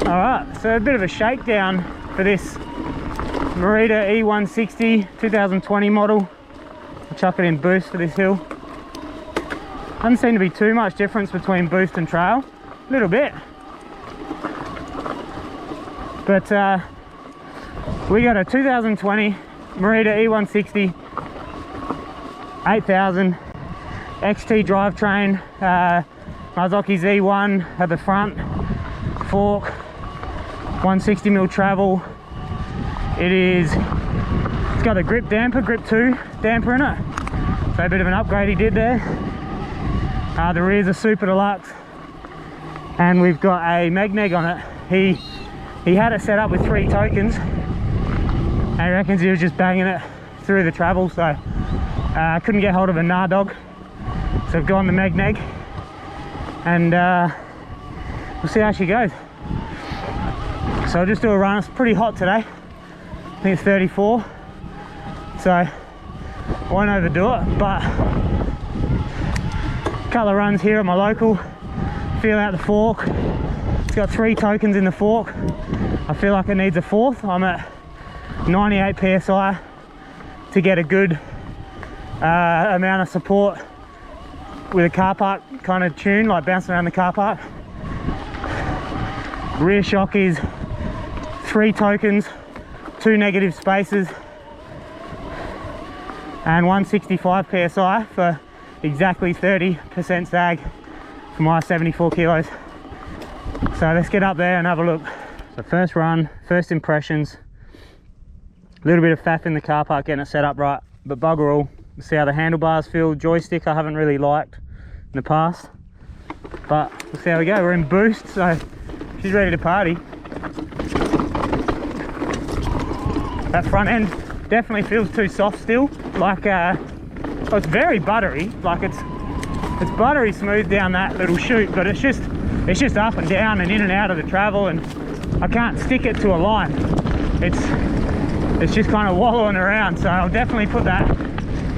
Alright, so a bit of a shakedown for this Merida eONE-SIXTY 2020 model. I'll chuck it in boost for this hill. Doesn't seem to be too much difference between boost and trail. A little bit. But we got a 2020 Merida eONE-SIXTY 8000 XT drivetrain, Marzocchi Z1 at the front, fork, 160mm travel. It's got a grip damper, grip 2 damper in it, so a bit of an upgrade he did there. The rear's a super deluxe, and we've got a mag on it. He had it set up with 3 tokens, and he reckons he was just banging it through the travel, so couldn't get hold of a Nardog, so I've gone the mag, and we'll see how she goes. So I'll just do a run. It's pretty hot today. I think it's 34, so I won't overdo it, but a couple of runs here at my local, feel out the fork. It's got 3 tokens in the fork. I feel like it needs a 4th. I'm at 98 psi to get a good amount of support with a car park kind of tune, like bouncing around the car park. Rear shock is 3 tokens, 2 negative spaces, and 165 psi for exactly 30% sag for my 74 kilos. So let's get up there and have a look. So first run, first impressions, a little bit of faff in the car park getting it set up right, but bugger all. We'll see how the handlebars feel. Joystick I haven't really liked in the past, but we'll see how we go. We're in boost, so she's ready to party. That front end definitely feels too soft still. Like, well, it's very buttery. Like it's buttery smooth down that little chute, but it's just up and down and in and out of the travel, and I can't stick it to a line. It's just kind of wallowing around. So I'll definitely put that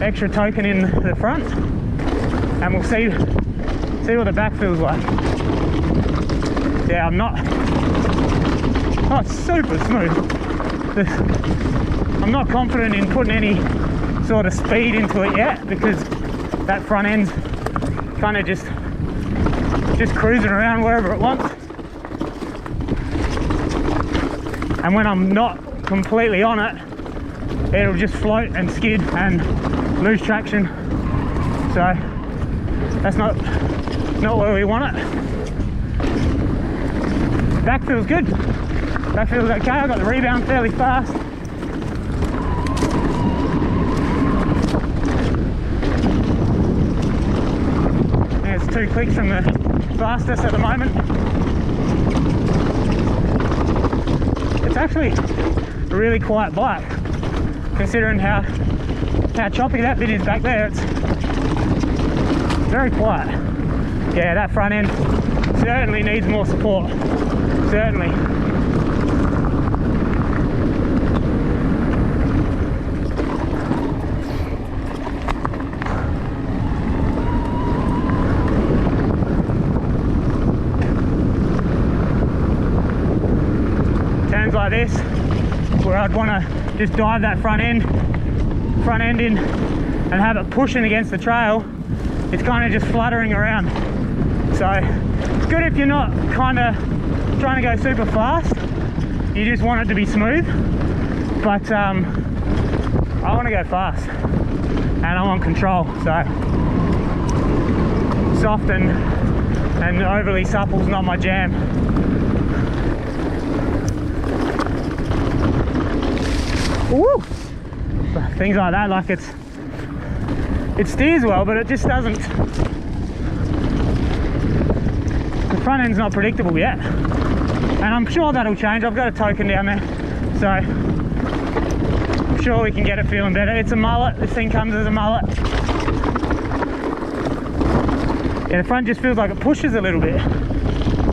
extra token in the front, and we'll see what the back feels like. Yeah, oh, it's super smooth. I'm not confident in putting any sort of speed into it yet, because that front end's kind of just cruising around wherever it wants. And when I'm not completely on it, it'll just float and skid and lose traction. So that's not where we want it. Back feels good. That feels okay. I got the rebound fairly fast. Yeah, it's 2 clicks from the fastest at the moment. It's actually a really quiet bike, considering how choppy that bit is back there. It's very quiet. Yeah, that front end certainly needs more support. Certainly. Turns like this, where I'd want to just dive that front end in and have it pushing against the trail, it's kind of just fluttering around. So it's good if you're not kind of trying to go super fast, you just want it to be smooth. But I want to go fast and I want control, so soft and overly supple is not my jam. Woo! Things like that, like it steers well, but it just doesn't. The front end's not predictable yet, and I'm sure that'll change. I've got a token down there, so I'm sure we can get it feeling better. It's a mullet. This thing comes as a mullet. Yeah, the front just feels like it pushes a little bit.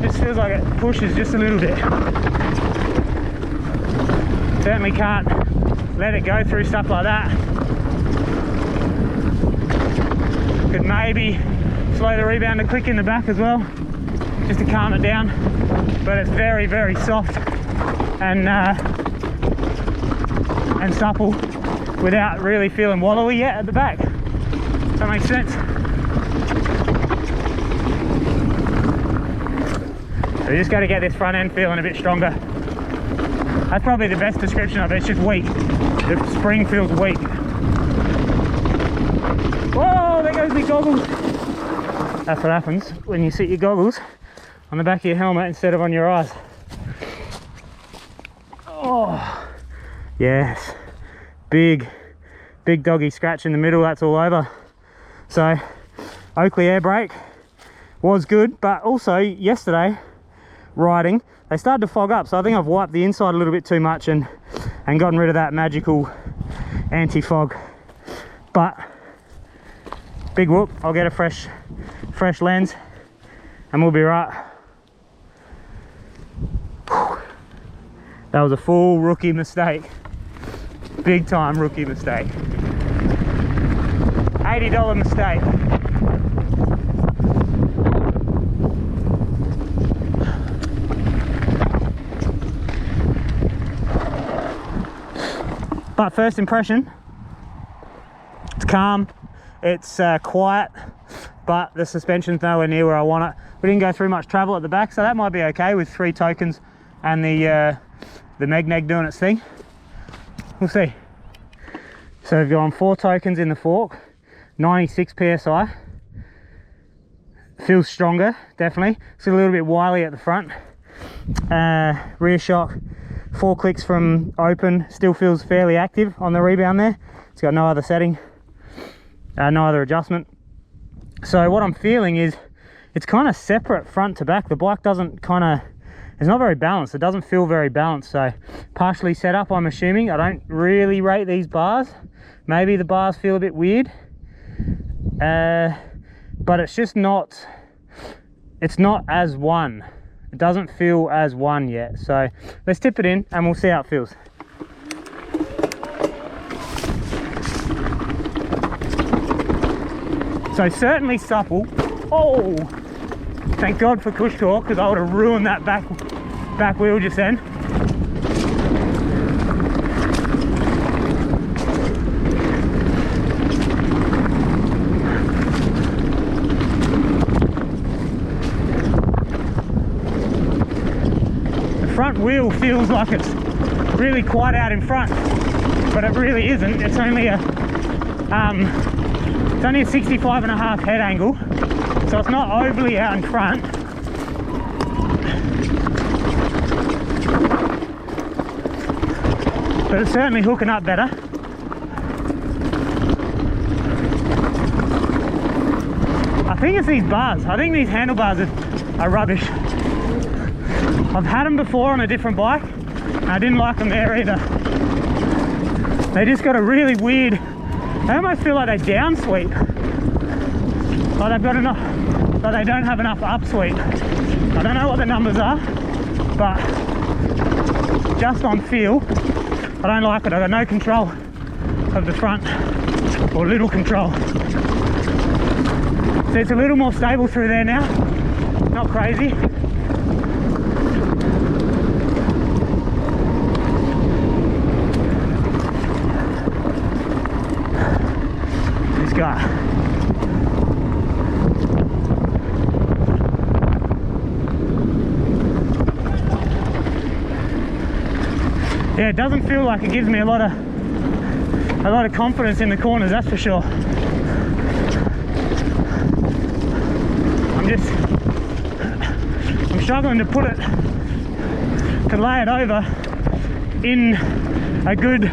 Just feels like it pushes just a little bit. Certainly can't let it go through stuff like that. Could maybe slow the rebound a click in the back as well. just to calm it down, but it's very, very soft and supple without really feeling wallowy yet at the back. Does that make sense? So you just got to get this front end feeling a bit stronger. That's probably the best description of it. It's just weak. The spring feels weak. Whoa, there goes my goggles. That's what happens when you sit your goggles on the back of your helmet instead of on your eyes. Oh, yes. Big doggy scratch in the middle, that's all over. So, Oakley air brake was good, but also yesterday, riding, they started to fog up, so I think I've wiped the inside a little bit too much and gotten rid of that magical anti-fog. But big whoop, I'll get a fresh lens and we'll be right. That was a full rookie mistake, big time rookie mistake, $80 mistake. But first impression, it's calm, it's quiet, but the suspension's nowhere near where I want it. We didn't go through much travel at the back, so that might be okay with 3 tokens and the Megneg doing its thing. We'll see. So we've gone 4 tokens in the fork, 96 psi. Feels stronger, definitely. It's a little bit wily at the front. Rear shock, 4 clicks from open, still feels fairly active on the rebound there. It's got no other setting, no other adjustment. So what I'm feeling is it's kind of separate front to back. The bike doesn't it's not very balanced. It doesn't feel very balanced. So partially set up, I'm assuming. I don't really rate these bars. Maybe the bars feel a bit weird. But it's just not, it's not as one. It doesn't feel as one yet. So let's tip it in and we'll see how it feels. So certainly supple. Oh, thank God for push torque, because I would have ruined that back wheel just then. The front wheel feels like it's really quite out in front, but it really isn't. It's only a 65.5 head angle, so it's not overly out in front. But it's certainly hooking up better. I think it's these bars. I think these handlebars are rubbish. I've had them before on a different bike and I didn't like them there either. They just got a really weird, they almost feel like they down sweep. Like they've got enough, but they don't have enough up sweep. I don't know what the numbers are, but just on feel, I don't like it. I've got no control of the front, or little control. So it's a little more stable through there now, not crazy. This guy. Yeah, it doesn't feel like it gives me a lot of confidence in the corners, that's for sure. I'm struggling to lay it over in a good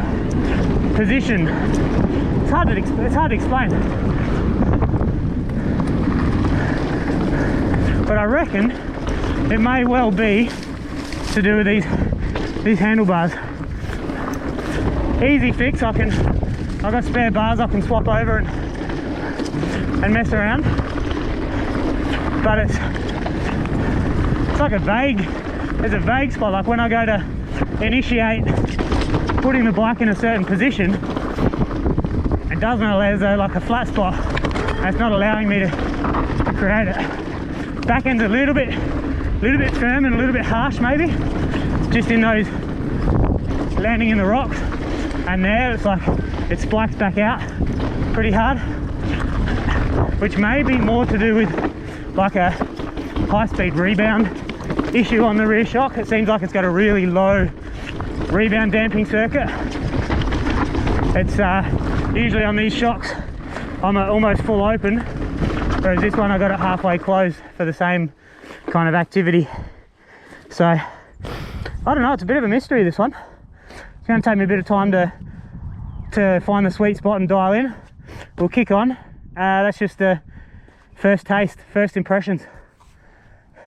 position. It's hard to explain. But I reckon it may well be to do with these handlebars. Easy fix. I've got spare bars I can swap over and mess around. But it's like there's a vague spot, like when I go to initiate putting the bike in a certain position, it doesn't allow, there's like a flat spot, and it's not allowing me to create it. Back end's a little bit little bit firm and a little bit harsh maybe, just in those landing in the rocks, and there it's like it spikes back out pretty hard, which may be more to do with like a high-speed rebound issue on the rear shock. It seems like it's got a really low rebound damping circuit. It's usually on these shocks I'm almost full open, whereas this one I got it halfway closed for the same kind of activity. So I don't know, it's a bit of a mystery, this one. It's going to take me a bit of time to find the sweet spot and dial in. We'll kick on. That's just the first taste, first impressions.